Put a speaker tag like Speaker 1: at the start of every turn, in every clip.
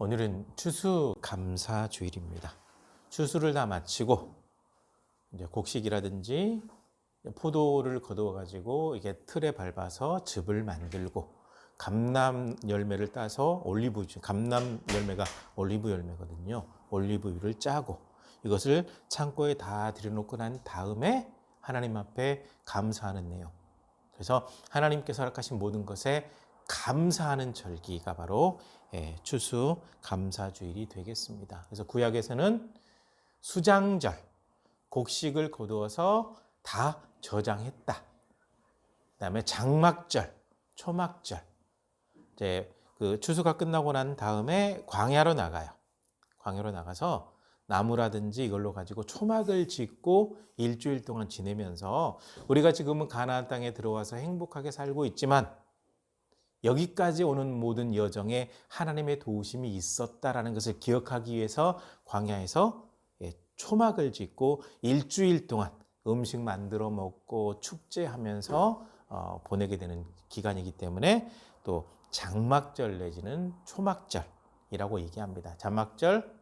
Speaker 1: 오늘은 추수감사주일입니다. 추수를 다 마치고 이제 곡식이라든지 포도를 거두어 가지고 이게 틀에 밟아서 즙을 만들고 감람 열매를 따서 감람 열매가 올리브 열매거든요. 올리브유를 짜고 이것을 창고에 다 들여놓고 난 다음에 하나님 앞에 감사하는 내용. 그래서 하나님께서 허락하신 모든 것에 감사하는 절기가 바로 추수 감사주일이 되겠습니다. 그래서 구약에서는 수장절, 곡식을 거두어서 다 저장했다. 그다음에 장막절, 초막절. 이제 그 추수가 끝나고 난 다음에 광야로 나가요. 광야로 나가서 나무라든지 이걸로 가지고 초막을 짓고 일주일 동안 지내면서 우리가 지금은 가나안 땅에 들어와서 행복하게 살고 있지만 여기까지 오는 모든 여정에 하나님의 도우심이 있었다라는 것을 기억하기 위해서 광야에서 초막을 짓고 일주일 동안 음식 만들어 먹고 축제하면서 보내게 되는 기간이기 때문에 또 장막절 내지는 초막절이라고 얘기합니다. 장막절,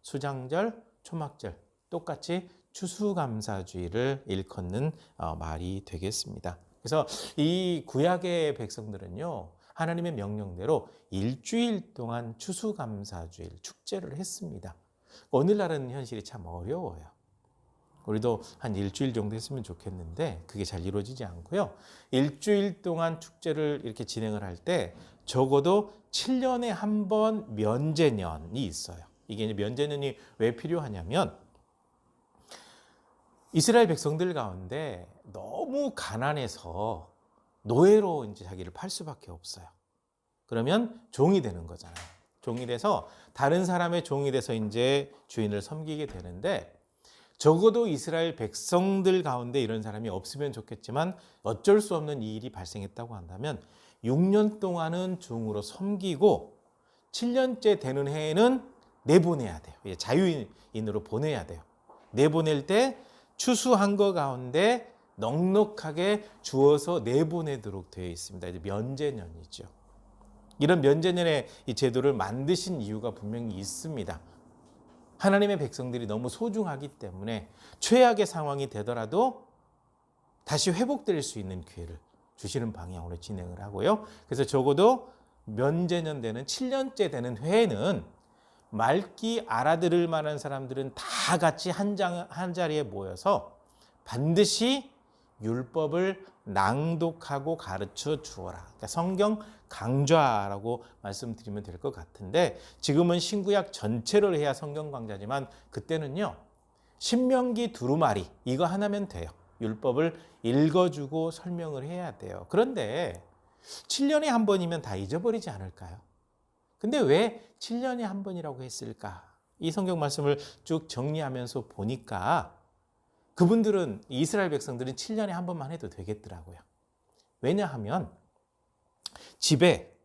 Speaker 1: 수장절, 초막절 똑같이 추수감사주일을 일컫는 말이 되겠습니다. 그래서 이 구약의 백성들은요, 하나님의 명령대로 일주일 동안 추수감사주일 축제를 했습니다. 오늘날은 현실이 참 어려워요. 우리도 한 일주일 정도 했으면 좋겠는데 그게 잘 이루어지지 않고요. 일주일 동안 축제를 이렇게 진행을 할 때 적어도 7년에 한 번 면제년이 있어요. 이게 면제년이 왜 필요하냐면 이스라엘 백성들 가운데 너무 가난해서 노예로 이제 자기를 팔 수밖에 없어요. 그러면 종이 되는 거잖아요. 종이 돼서 다른 사람의 종이 돼서 이제 주인을 섬기게 되는데 적어도 이스라엘 백성들 가운데 이런 사람이 없으면 좋겠지만 어쩔 수 없는 이 일이 발생했다고 한다면 6년 동안은 종으로 섬기고 7년째 되는 해에는 내보내야 돼요. 자유인으로 보내야 돼요. 내보낼 때 추수한 것 가운데 넉넉하게 주어서 내보내도록 되어 있습니다. 이제 면제년이죠. 이런 면제년의 이 제도를 만드신 이유가 분명히 있습니다. 하나님의 백성들이 너무 소중하기 때문에 최악의 상황이 되더라도 다시 회복될 수 있는 기회를 주시는 방향으로 진행을 하고요. 그래서 적어도 면제년 되는 7년째 되는 해에는 말기 알아들을 만한 사람들은 다 같이 한 자리에 모여서 반드시 율법을 낭독하고 가르쳐 주어라. 그러니까 성경 강좌라고 말씀드리면 될 것 같은데 지금은 신구약 전체를 해야 성경 강좌지만 그때는요. 신명기 두루마리 이거 하나면 돼요. 율법을 읽어주고 설명을 해야 돼요. 그런데 7년에 한 번이면 다 잊어버리지 않을까요? 근데 왜 7년에 한 번이라고 했을까? 이 성경 말씀을 쭉 정리하면서 보니까 그분들은 이스라엘 백성들은 7년에 한 번만 해도 되겠더라고요. 왜냐하면 집에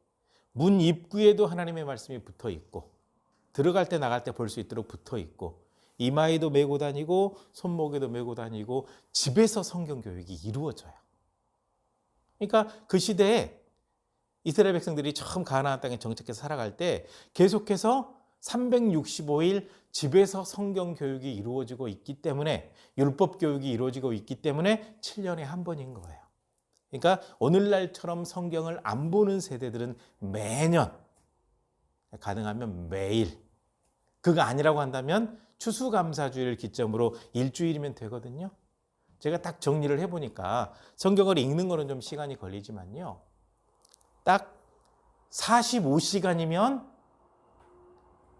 Speaker 1: 문 입구에도 하나님의 말씀이 붙어 있고 들어갈 때 나갈 때 볼 수 있도록 붙어 있고 이마에도 메고 다니고 손목에도 메고 다니고 집에서 성경 교육이 이루어져요. 그러니까 그 시대에 이스라엘 백성들이 처음 가나안 땅에 정착해서 살아갈 때 계속해서 365일 집에서 성경 교육이 이루어지고 있기 때문에 율법 교육이 이루어지고 있기 때문에 7년에 한 번인 거예요. 그러니까 오늘날처럼 성경을 안 보는 세대들은 매년 가능하면 매일 그거 아니라고 한다면 추수감사주일을 기점으로 일주일이면 되거든요. 제가 딱 정리를 해보니까 성경을 읽는 거는 좀 시간이 걸리지만요. 딱 45시간이면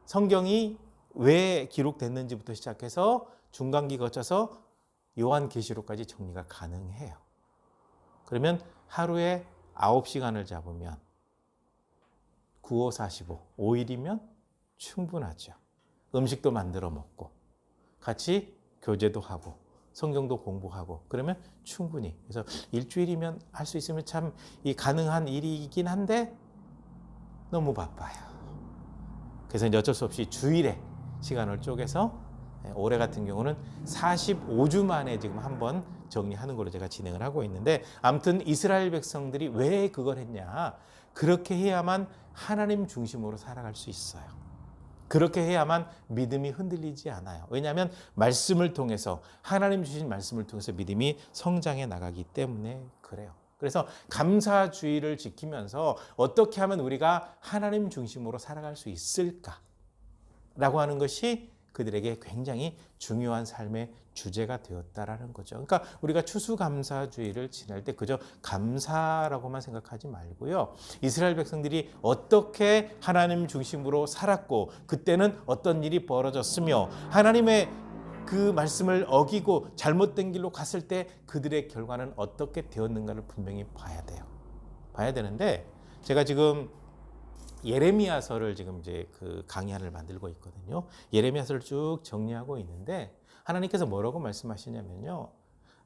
Speaker 1: 성경이 왜 기록됐는지부터 시작해서 중간기 거쳐서 요한계시록까지 정리가 가능해요. 그러면 하루에 9시간을 잡으면 9, 5, 45, 5일이면 충분하죠. 음식도 만들어 먹고 같이 교제도 하고 성경도 공부하고 그러면 충분히 그래서 일주일이면 할 수 있으면 참 이 가능한 일이긴 한데 너무 바빠요. 그래서 이제 어쩔 수 없이 주일에 시간을 쪼개서 올해 같은 경우는 45주 만에 지금 한번 정리하는 걸로 제가 진행을 하고 있는데, 아무튼 이스라엘 백성들이 왜 그걸 했냐? 그렇게 해야만 하나님 중심으로 살아갈 수 있어요. 그렇게 해야만 믿음이 흔들리지 않아요. 왜냐하면 말씀을 통해서, 하나님 주신 말씀을 통해서 믿음이 성장해 나가기 때문에 그래요. 그래서 감사주의를 지키면서 어떻게 하면 우리가 하나님 중심으로 살아갈 수 있을까라고 하는 것이 그들에게 굉장히 중요한 삶의 주제가 되었다라는 거죠. 그러니까 우리가 추수감사주의를 지낼 때 그저 감사라고만 생각하지 말고요. 이스라엘 백성들이 어떻게 하나님 중심으로 살았고, 그때는 어떤 일이 벌어졌으며, 하나님의 그 말씀을 어기고 잘못된 길로 갔을 때 그들의 결과는 어떻게 되었는가를 분명히 봐야 돼요. 봐야 되는데, 제가 지금 예레미야서를 지금 이제 그 강의안을 만들고 있거든요. 예레미야서를 쭉 정리하고 있는데, 하나님께서 뭐라고 말씀하시냐면요.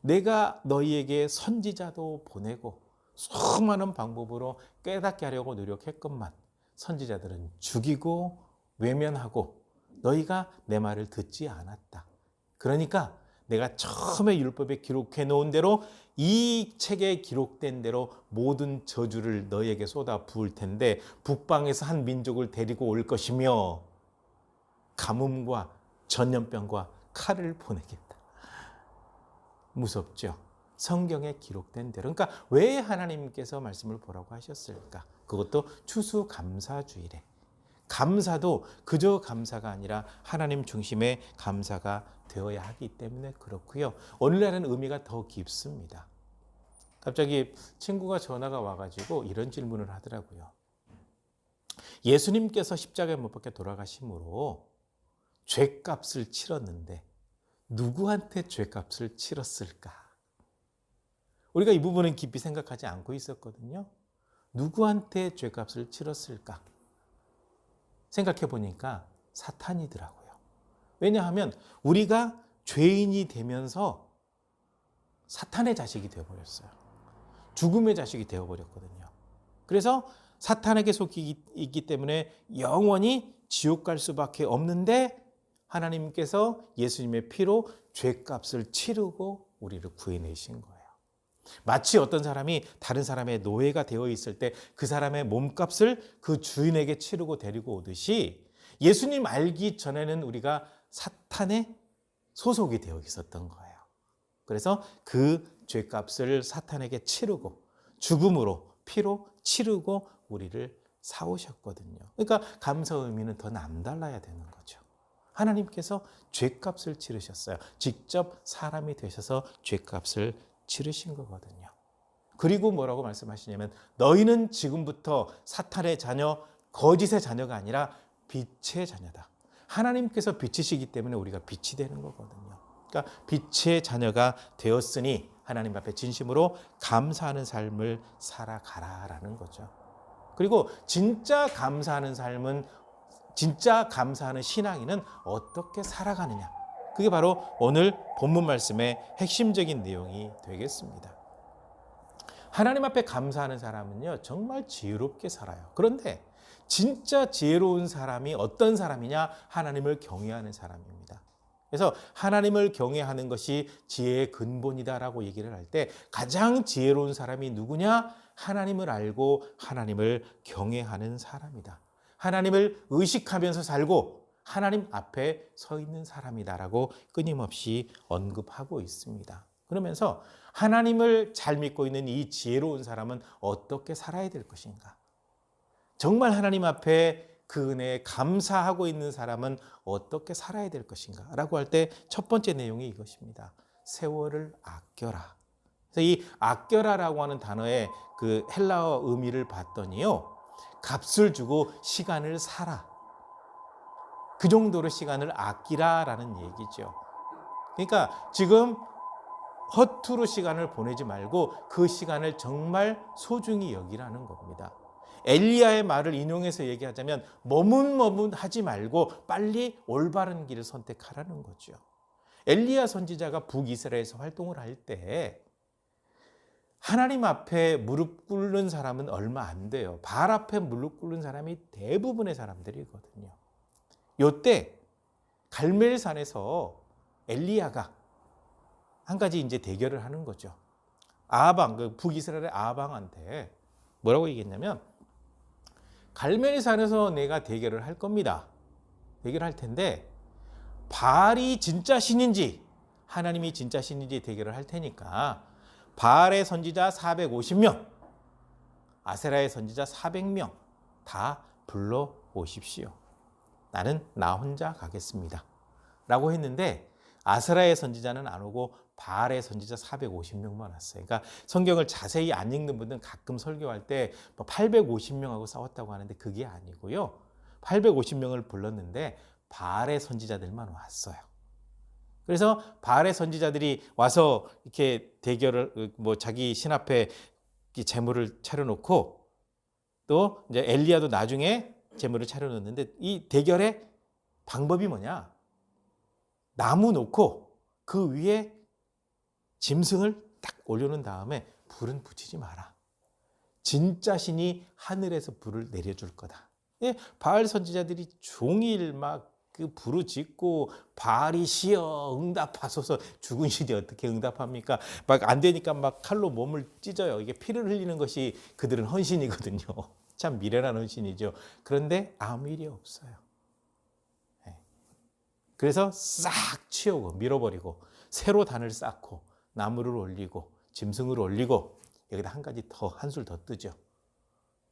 Speaker 1: 내가 너희에게 선지자도 보내고 수많은 방법으로 깨닫게 하려고 노력했건만 선지자들은 죽이고 외면하고 너희가 내 말을 듣지 않았다. 그러니까 내가 처음에 율법에 기록해 놓은 대로, 이 책에 기록된 대로 모든 저주를 너희에게 쏟아 부을 텐데, 북방에서 한 민족을 데리고 올 것이며 가뭄과 전염병과 칼을 보내겠다. 무섭죠? 성경에 기록된 대로. 그러니까 왜 하나님께서 말씀을 보라고 하셨을까? 그것도 추수감사주일에. 감사도 그저 감사가 아니라 하나님 중심의 감사가 되어야 하기 때문에 그렇고요. 오늘날은 의미가 더 깊습니다. 갑자기 친구가 전화가 와가지고 이런 질문을 하더라고요. 예수님께서 십자가에 못 박혀 돌아가심으로 죄값을 치렀는데 누구한테 죄값을 치렀을까? 우리가 이 부분은 깊이 생각하지 않고 있었거든요. 누구한테 죄값을 치렀을까? 생각해 보니까 사탄이더라고요. 왜냐하면 우리가 죄인이 되면서 사탄의 자식이 되어버렸어요. 죽음의 자식이 되어버렸거든요. 그래서 사탄에게 속히 있기 때문에 영원히 지옥 갈 수밖에 없는데, 하나님께서 예수님의 피로 죄값을 치르고 우리를 구해내신 거예요. 마치 어떤 사람이 다른 사람의 노예가 되어 있을 때 그 사람의 몸값을 그 주인에게 치르고 데리고 오듯이, 예수님 알기 전에는 우리가 사탄의 소속이 되어 있었던 거예요. 그래서 그 죄값을 사탄에게 치르고 죽음으로, 피로 치르고 우리를 사오셨거든요. 그러니까 감사 의미는 더 남달라야 되는 거죠. 하나님께서 죄값을 치르셨어요. 직접 사람이 되셔서 죄값을 치르신 거거든요. 그리고 뭐라고 말씀하시냐면, 너희는 지금부터 사탄의 자녀, 거짓의 자녀가 아니라 빛의 자녀다. 하나님께서 빛이시기 때문에 우리가 빛이 되는 거거든요. 그러니까 빛의 자녀가 되었으니 하나님 앞에 진심으로 감사하는 삶을 살아가라라는 거죠. 그리고 진짜 감사하는 삶은, 진짜 감사하는 신앙인은 어떻게 살아가느냐, 그게 바로 오늘 본문 말씀의 핵심적인 내용이 되겠습니다. 하나님 앞에 감사하는 사람은요, 정말 지혜롭게 살아요. 그런데 진짜 지혜로운 사람이 어떤 사람이냐? 하나님을 경외하는 사람입니다. 그래서 하나님을 경외하는 것이 지혜의 근본이다라고 얘기를 할 때, 가장 지혜로운 사람이 누구냐? 하나님을 알고 하나님을 경외하는 사람이다. 하나님을 의식하면서 살고 하나님 앞에 서 있는 사람이다라고 끊임없이 언급하고 있습니다. 그러면서 하나님을 잘 믿고 있는 이 지혜로운 사람은 어떻게 살아야 될 것인가? 정말 하나님 앞에 그 은혜에 감사하고 있는 사람은 어떻게 살아야 될 것인가? 라고 할 때 첫 번째 내용이 이것입니다. 세월을 아껴라. 그래서 이 아껴라라고 하는 단어의 그 헬라어 의미를 봤더니요, 값을 주고 시간을 사라. 그 정도로 시간을 아끼라라는 얘기죠. 그러니까 지금 허투루 시간을 보내지 말고 그 시간을 정말 소중히 여기라는 겁니다. 엘리야의 말을 인용해서 얘기하자면, 머뭇머뭇하지 말고 빨리 올바른 길을 선택하라는 거죠. 엘리야 선지자가 북이스라엘에서 활동을 할 때 하나님 앞에 무릎 꿇는 사람은 얼마 안 돼요. 바알 앞에 무릎 꿇는 사람이 대부분의 사람들이거든요. 요때 갈멜산에서 엘리야가 한 가지 이제 대결을 하는 거죠. 아하방, 그 북이스라엘의 아하방한테 뭐라고 얘기했냐면 갈멜리 산에서 내가 대결을 할 겁니다. 대결할 텐데 바알이 진짜 신인지 하나님이 진짜 신인지 대결을 할 테니까 바알의 선지자 450명, 아세라의 선지자 400명 다 불러 오십시오. 나는 나 혼자 가겠습니다. 라고 했는데 아세라의 선지자는 안 오고 바알의 선지자 450명만 왔어요. 그러니까 성경을 자세히 안 읽는 분들은 가끔 설교할 때 850명하고 싸웠다고 하는데 그게 아니고요. 850명을 불렀는데 바알의 선지자들만 왔어요. 그래서 바알의 선지자들이 와서 이렇게 대결을 자기 신 앞에 제물을 차려놓고 또 이제 엘리야도 나중에 제물을 차려놓는데 이 대결의 방법이 뭐냐? 나무 놓고 그 위에 짐승을 딱 올려놓은 다음에 불은 붙이지 마라. 진짜 신이 하늘에서 불을 내려줄 거다. 바알 선지자들이 종일 막 그 부르짖고 바알이 시여 응답하소서. 죽은 신이 어떻게 응답합니까? 막 안 되니까 막 칼로 몸을 찢어요. 이게 피를 흘리는 것이 그들은 헌신이거든요. 참 미련한 헌신이죠. 그런데 아무 일이 없어요. 그래서 싹 치우고 밀어버리고 새로 단을 쌓고 나무를 올리고 짐승을 올리고 여기다 한 가지 더 한술 더 뜨죠.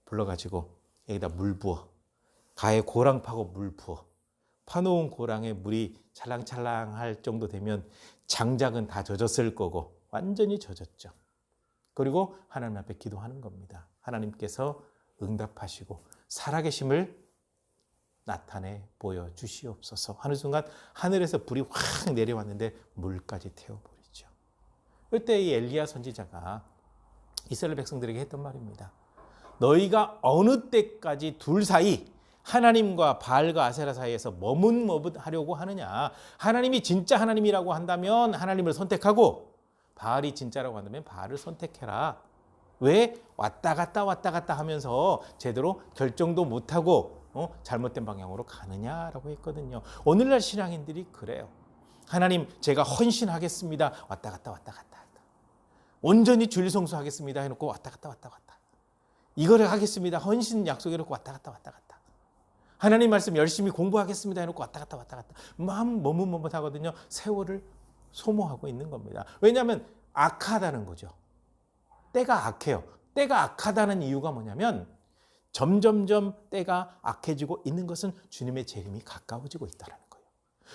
Speaker 1: 불러가지고 여기다 물 부어 가에 고랑 파고 물 부어 파놓은 고랑에 물이 찰랑찰랑할 정도 되면 장작은 다 젖었을 거고 완전히 젖었죠. 그리고 하나님 앞에 기도하는 겁니다. 하나님께서 응답하시고 살아계심을 나타내 보여주시옵소서 하는 순간 하늘에서 불이 확 내려왔는데 물까지 태워버리죠. 그때 이 엘리야 선지자가 이스라엘 백성들에게 했던 말입니다. 너희가 어느 때까지 둘 사이 하나님과 바알과 아세라 사이에서 머뭇머뭇하려고 하느냐. 하나님이 진짜 하나님이라고 한다면 하나님을 선택하고 바알이 진짜라고 한다면 바알을 선택해라. 왜 왔다 갔다 하면서 제대로 결정도 못하고 잘못된 방향으로 가느냐라고 했거든요. 오늘날 신앙인들이 그래요. 하나님 제가 헌신하겠습니다. 왔다 갔다. 온전히 주일 성수하겠습니다 해놓고 왔다 갔다. 이거를 하겠습니다. 헌신 약속해놓고 왔다 갔다. 하나님 말씀 열심히 공부하겠습니다 해놓고 왔다 갔다. 마음 머뭇머뭇하거든요. 세월을 소모하고 있는 겁니다. 왜냐하면 악하다는 거죠. 때가 악해요. 때가 악하다는 이유가 뭐냐면 점점점 때가 악해지고 있는 것은 주님의 재림이 가까워지고 있다는 거예요.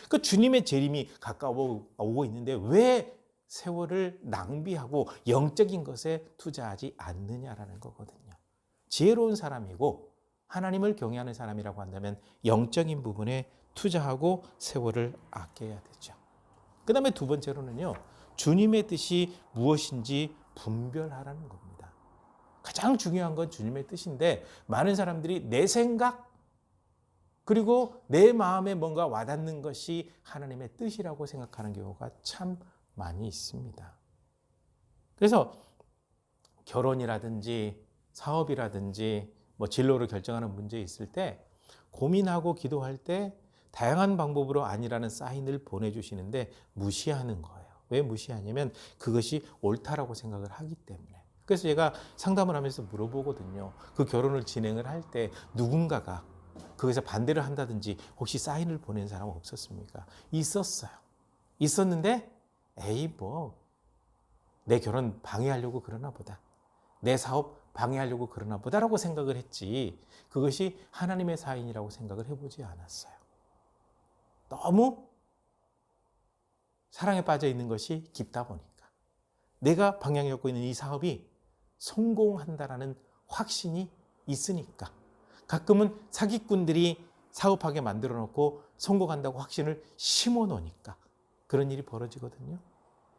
Speaker 1: 그 주님의 재림이 가까워오고 있는데 왜 세월을 낭비하고 영적인 것에 투자하지 않느냐라는 거거든요. 지혜로운 사람이고 하나님을 경외하는 사람이라고 한다면 영적인 부분에 투자하고 세월을 아껴야 되죠. 그 다음에 두 번째로는요. 주님의 뜻이 무엇인지 분별하라는 겁니다. 가장 중요한 건 주님의 뜻인데 많은 사람들이 내 생각 그리고 내 마음에 뭔가 와닿는 것이 하나님의 뜻이라고 생각하는 경우가 참 많이 있습니다. 그래서 결혼이라든지 사업이라든지 진로를 결정하는 문제 있을 때 고민하고 기도할 때 다양한 방법으로 아니라는 사인을 보내주시는데 무시하는 거예요. 왜 무시하냐면 그것이 옳다라고 생각을 하기 때문에. 그래서 제가 상담을 하면서 물어보거든요. 그 결혼을 진행을 할 때 누군가가 그것에 반대를 한다든지 혹시 사인을 보낸 사람 없었습니까? 있었어요. 있었는데 에이 내 결혼 방해하려고 그러나 보다. 내 사업 방해하려고 그러나 보다라고 생각을 했지 그것이 하나님의 사인이라고 생각을 해보지 않았어요. 너무 사랑에 빠져 있는 것이 깊다 보니까 내가 방향을 잡고 있는 이 사업이 성공한다라는 확신이 있으니까 가끔은 사기꾼들이 사업하게 만들어 놓고 성공한다고 확신을 심어 놓으니까 그런 일이 벌어지거든요.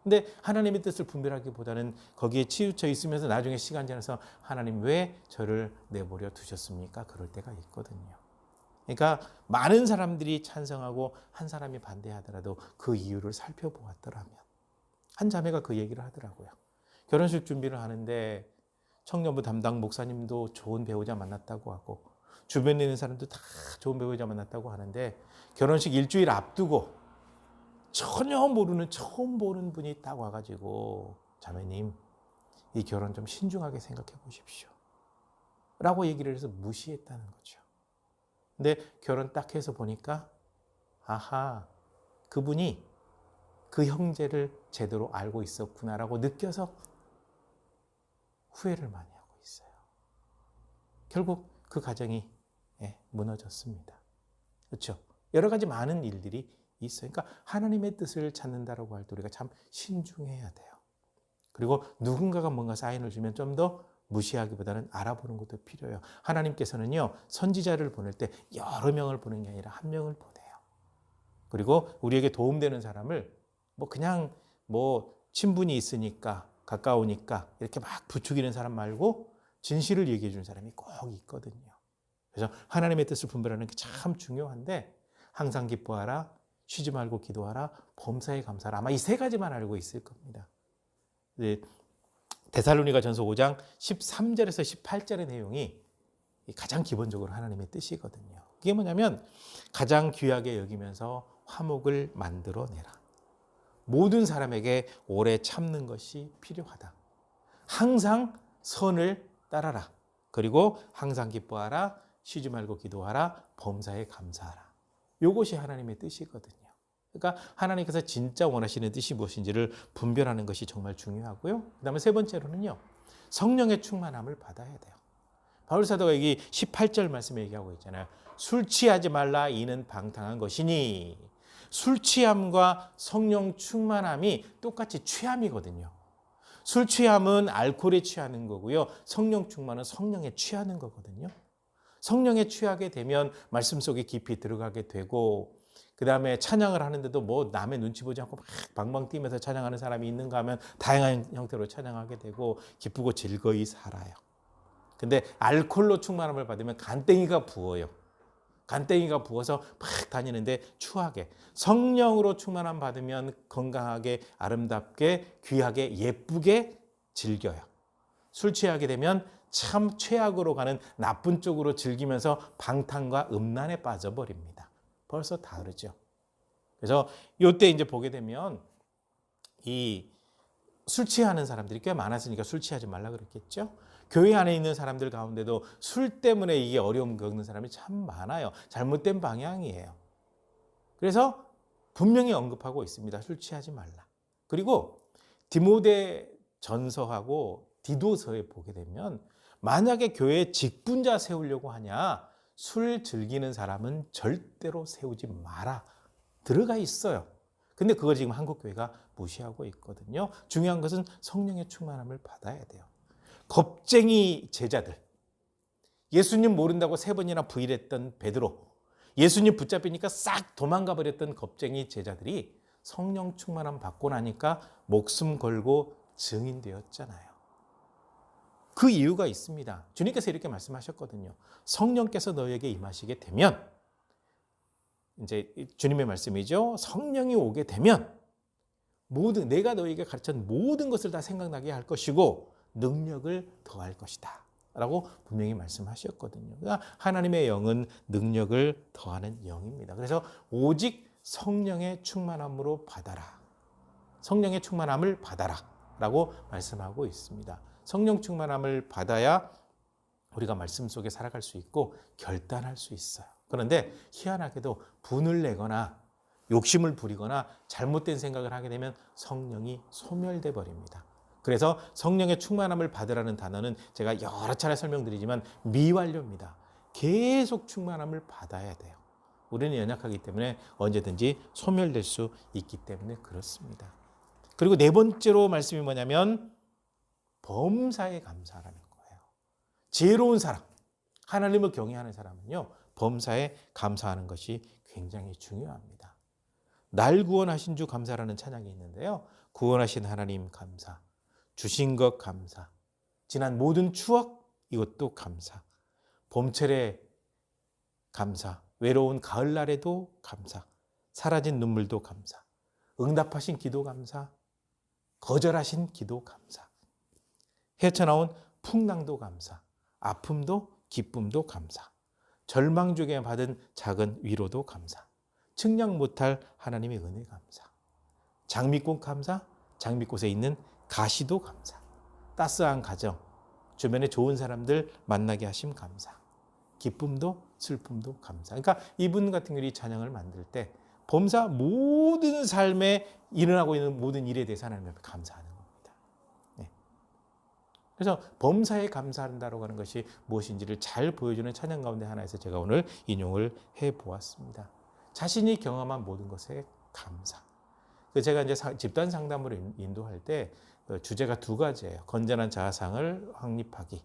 Speaker 1: 근데 하나님의 뜻을 분별하기보다는 거기에 치우쳐 있으면서 나중에 시간 지나서 하나님 왜 저를 내버려 두셨습니까? 그럴 때가 있거든요. 그러니까 많은 사람들이 찬성하고 한 사람이 반대하더라도 그 이유를 살펴보았더라면 한 자매가 그 얘기를 하더라고요. 결혼식 준비를 하는데 청년부 담당 목사님도 좋은 배우자 만났다고 하고 주변에 있는 사람도 다 좋은 배우자 만났다고 하는데 결혼식 일주일 앞두고 전혀 모르는 처음 보는 분이 딱 와가지고 자매님 이 결혼 좀 신중하게 생각해 보십시오 라고 얘기를 해서 무시했다는 거죠. 근데 결혼 딱 해서 보니까 아하, 그분이 그 형제를 제대로 알고 있었구나라고 느껴서 후회를 많이 하고 있어요. 결국 그 가정이 무너졌습니다. 그렇죠? 여러 가지 많은 일들이 있어요. 그러니까 하나님의 뜻을 찾는다라고 할 때 우리가 참 신중해야 돼요. 그리고 누군가가 뭔가 사인을 주면 좀 더 무시하기보다는 알아보는 것도 필요해요. 하나님께서는요, 선지자를 보낼 때 여러 명을 보는 게 아니라 한 명을 보내요. 그리고 우리에게 도움되는 사람을 그냥 친분이 있으니까 가까우니까 이렇게 막 부추기는 사람 말고 진실을 얘기해 주는 사람이 꼭 있거든요. 그래서 하나님의 뜻을 분별하는 게 참 중요한데 항상 기뻐하라, 쉬지 말고 기도하라, 범사에 감사하라. 아마 이 세 가지만 알고 있을 겁니다. 데살로니가 전서 5장 13절에서 18절의 내용이 가장 기본적으로 하나님의 뜻이거든요. 그게 뭐냐면 가장 귀하게 여기면서 화목을 만들어내라. 모든 사람에게 오래 참는 것이 필요하다. 항상 선을 따라라. 그리고 항상 기뻐하라, 쉬지 말고 기도하라, 범사에 감사하라. 이것이 하나님의 뜻이거든요. 그러니까 하나님께서 진짜 원하시는 뜻이 무엇인지를 분별하는 것이 정말 중요하고요. 그다음에 세 번째로는요. 성령의 충만함을 받아야 돼요. 바울 사도가 여기 18절 말씀에 얘기하고 있잖아요. 술 취하지 말라 이는 방탕한 것이니. 술 취함과 성령 충만함이 똑같이 취함이거든요. 술 취함은 알코올에 취하는 거고요. 성령 충만은 성령에 취하는 거거든요. 성령에 취하게 되면 말씀 속에 깊이 들어가게 되고 그 다음에 찬양을 하는데도 남의 눈치 보지 않고 막 방방 뛰면서 찬양하는 사람이 있는가 하면 다양한 형태로 찬양하게 되고 기쁘고 즐거이 살아요. 근데 알코올로 충만함을 받으면 간땡이가 부어요. 간땡이가 부어서 막 다니는데 추하게. 성령으로 충만함 받으면 건강하게 아름답게 귀하게 예쁘게 즐겨요. 술 취하게 되면 참 최악으로 가는 나쁜 쪽으로 즐기면서 방탕과 음란에 빠져버립니다. 벌써 다르죠. 그래서 이때 이제 보게 되면 이 술 취하는 사람들이 꽤 많았으니까 술 취하지 말라 그랬겠죠. 교회 안에 있는 사람들 가운데도 술 때문에 이게 어려움 겪는 사람이 참 많아요. 잘못된 방향이에요. 그래서 분명히 언급하고 있습니다. 술 취하지 말라. 그리고 디모데 전서하고 디도서에 보게 되면 만약에 교회에 직분자 세우려고 하냐 술 즐기는 사람은 절대로 세우지 마라. 들어가 있어요. 근데 그걸 지금 한국교회가 무시하고 있거든요. 중요한 것은 성령의 충만함을 받아야 돼요. 겁쟁이 제자들, 예수님 모른다고 3번이나 부인했던 베드로, 예수님 붙잡히니까 싹 도망가 버렸던 겁쟁이 제자들이 성령 충만함 받고 나니까 목숨 걸고 증인되었잖아요. 그 이유가 있습니다. 주님께서 이렇게 말씀하셨거든요. 성령께서 너에게 임하시게 되면, 이제 주님의 말씀이죠. 성령이 오게 되면 내가 너에게 가르친 모든 것을 다 생각나게 할 것이고 능력을 더할 것이다 라고 분명히 말씀하셨거든요. 그러니까 하나님의 영은 능력을 더하는 영입니다. 그래서 오직 성령의 충만함으로 받아라. 성령의 충만함을 받아라 라고 말씀하고 있습니다. 성령 충만함을 받아야 우리가 말씀 속에 살아갈 수 있고 결단할 수 있어요. 그런데 희한하게도 분을 내거나 욕심을 부리거나 잘못된 생각을 하게 되면 성령이 소멸돼 버립니다. 그래서 성령의 충만함을 받으라는 단어는 제가 여러 차례 설명드리지만 미완료입니다. 계속 충만함을 받아야 돼요. 우리는 연약하기 때문에 언제든지 소멸될 수 있기 때문에 그렇습니다. 그리고 네 번째로 말씀이 뭐냐면 범사에 감사하라는 거예요. 지혜로운 사람, 하나님을 경외하는 사람은요. 범사에 감사하는 것이 굉장히 중요합니다. 날 구원하신 주 감사라는 찬양이 있는데요. 구원하신 하나님 감사, 주신 것 감사, 지난 모든 추억 이것도 감사, 봄철에 감사, 외로운 가을날에도 감사, 사라진 눈물도 감사, 응답하신 기도 감사, 거절하신 기도 감사, 헤쳐나온 풍랑도 감사, 아픔도 기쁨도 감사, 절망 중에 받은 작은 위로도 감사, 측량 못할 하나님의 은혜 감사. 장미꽃 감사, 장미꽃에 있는 가시도 감사, 따스한 가정, 주변에 좋은 사람들 만나게 하심 감사, 기쁨도 슬픔도 감사. 그러니까 이분 같은 경우 이 찬양을 만들 때 범사 모든 삶에 일어나고 있는 모든 일에 대해서 하나님 앞에 감사하는 겁니다. 네. 그래서 범사에 감사한다라고 하는 것이 무엇인지를 잘 보여주는 찬양 가운데 하나에서 제가 오늘 인용을 해보았습니다. 자신이 경험한 모든 것에 감사. 제가 이제 집단 상담으로 인도할 때 주제가 두 가지예요. 건전한 자아상을 확립하기.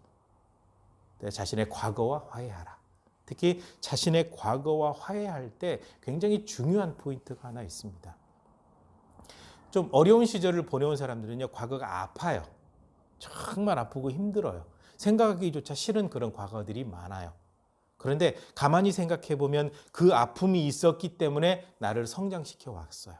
Speaker 1: 자신의 과거와 화해하라. 특히 자신의 과거와 화해할 때 굉장히 중요한 포인트가 하나 있습니다. 좀 어려운 시절을 보내온 사람들은요, 과거가 아파요. 정말 아프고 힘들어요. 생각하기조차 싫은 그런 과거들이 많아요. 그런데 가만히 생각해 보면 그 아픔이 있었기 때문에 나를 성장시켜 왔어요.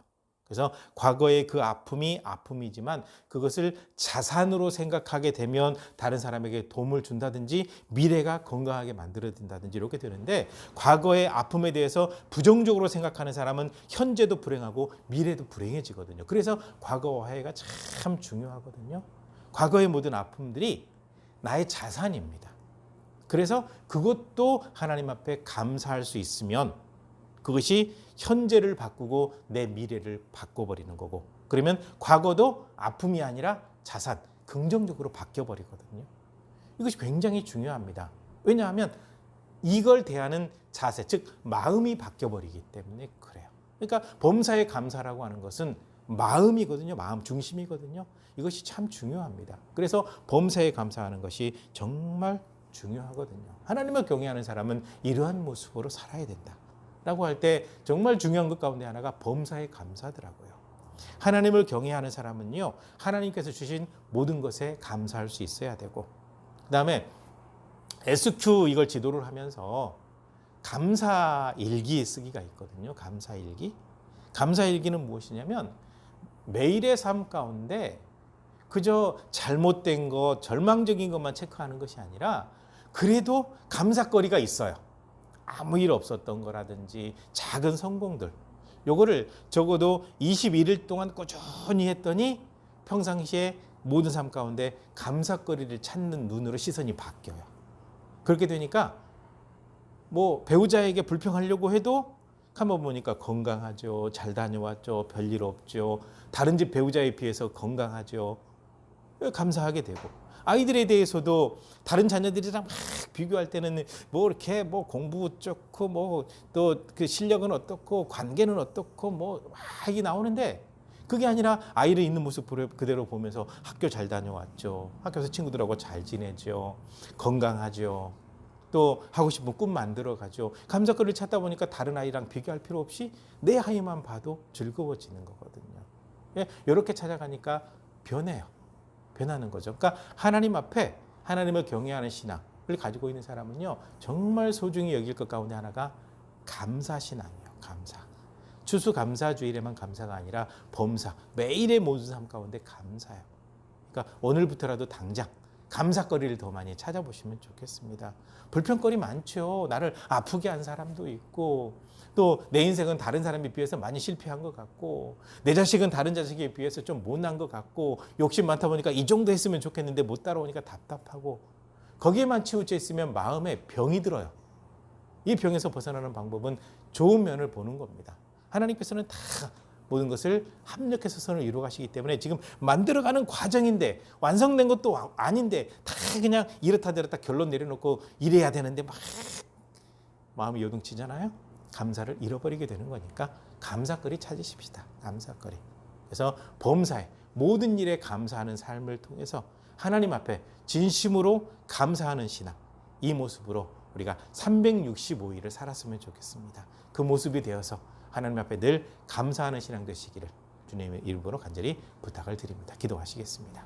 Speaker 1: 그래서 과거의 그 아픔이 아픔이지만 그것을 자산으로 생각하게 되면 다른 사람에게 도움을 준다든지 미래가 건강하게 만들어진다든지 이렇게 되는데, 과거의 아픔에 대해서 부정적으로 생각하는 사람은 현재도 불행하고 미래도 불행해지거든요. 그래서 과거와 화해가 참 중요하거든요. 과거의 모든 아픔들이 나의 자산입니다. 그래서 그것도 하나님 앞에 감사할 수 있으면 그것이 현재를 바꾸고 내 미래를 바꿔버리는 거고, 그러면 과거도 아픔이 아니라 자산, 긍정적으로 바뀌어버리거든요. 이것이 굉장히 중요합니다. 왜냐하면 이걸 대하는 자세, 즉 마음이 바뀌어버리기 때문에 그래요. 그러니까 범사에 감사라고 하는 것은 마음이거든요. 마음 중심이거든요. 이것이 참 중요합니다. 그래서 범사에 감사하는 것이 정말 중요하거든요. 하나님을 경외하는 사람은 이러한 모습으로 살아야 된다 라고 할 때 정말 중요한 것 가운데 하나가 범사에 감사더라고요. 하나님을 경외하는 사람은요, 하나님께서 주신 모든 것에 감사할 수 있어야 되고, 그 다음에 SQ 이걸 지도를 하면서 감사일기 쓰기가 있거든요. 감사일기. 감사일기는 무엇이냐면 매일의 삶 가운데 그저 잘못된 것, 절망적인 것만 체크하는 것이 아니라 그래도 감사거리가 있어요. 아무 일 없었던 거라든지 작은 성공들, 요거를 적어도 21일 동안 꾸준히 했더니 평상시에 모든 삶 가운데 감사거리를 찾는 눈으로 시선이 바뀌어요. 그렇게 되니까 뭐 배우자에게 불평하려고 해도 한번 보니까 건강하죠, 잘 다녀왔죠, 별일 없죠, 다른 집 배우자에 비해서 건강하죠, 감사하게 되고, 아이들에 대해서도 다른 자녀들이랑 막 비교할 때는 뭐 이렇게 뭐 공부 좋고 뭐 또 그 실력은 어떻고 관계는 어떻고 뭐 막 이게 나오는데, 그게 아니라 아이를 있는 모습 그대로 보면서 학교 잘 다녀왔죠, 학교에서 친구들하고 잘 지내죠, 건강하죠, 또 하고 싶은 꿈 만들어 가죠. 감사거리를 찾다 보니까 다른 아이랑 비교할 필요 없이 내 아이만 봐도 즐거워지는 거거든요. 예, 이렇게 찾아가니까 변해요. 변하는 거죠. 그러니까 하나님 앞에 하나님을 경외하는 신앙을 가지고 있는 사람은요, 정말 소중히 여길 것 가운데 하나가 감사신앙이에요. 감사. 추수감사주일에만 감사가 아니라 범사, 매일의 모든 삶 가운데 감사예요. 그러니까 오늘부터라도 당장 감사거리를 더 많이 찾아보시면 좋겠습니다. 불평거리 많죠. 나를 아프게 한 사람도 있고, 또 내 인생은 다른 사람에 비해서 많이 실패한 것 같고, 내 자식은 다른 자식에 비해서 좀 못난 것 같고, 욕심 많다 보니까 이 정도 했으면 좋겠는데 못 따라오니까 답답하고, 거기에만 치우쳐 있으면 마음에 병이 들어요. 이 병에서 벗어나는 방법은 좋은 면을 보는 겁니다. 하나님께서는 다 모든 것을 합력해서 선을 이루어 가시기 때문에 지금 만들어가는 과정인데, 완성된 것도 아닌데 다 그냥 이렇다 저렇다 결론 내려놓고 이래야 되는데 막 마음이 요동치잖아요. 감사를 잃어버리게 되는 거니까 감사거리 찾으십시다. 감사거리. 그래서 범사에 모든 일에 감사하는 삶을 통해서 하나님 앞에 진심으로 감사하는 신앙, 이 모습으로 우리가 365일을 살았으면 좋겠습니다. 그 모습이 되어서 하나님 앞에 늘 감사하는 신앙 되시기를 주님의 이름으로 간절히 부탁을 드립니다. 기도하시겠습니다.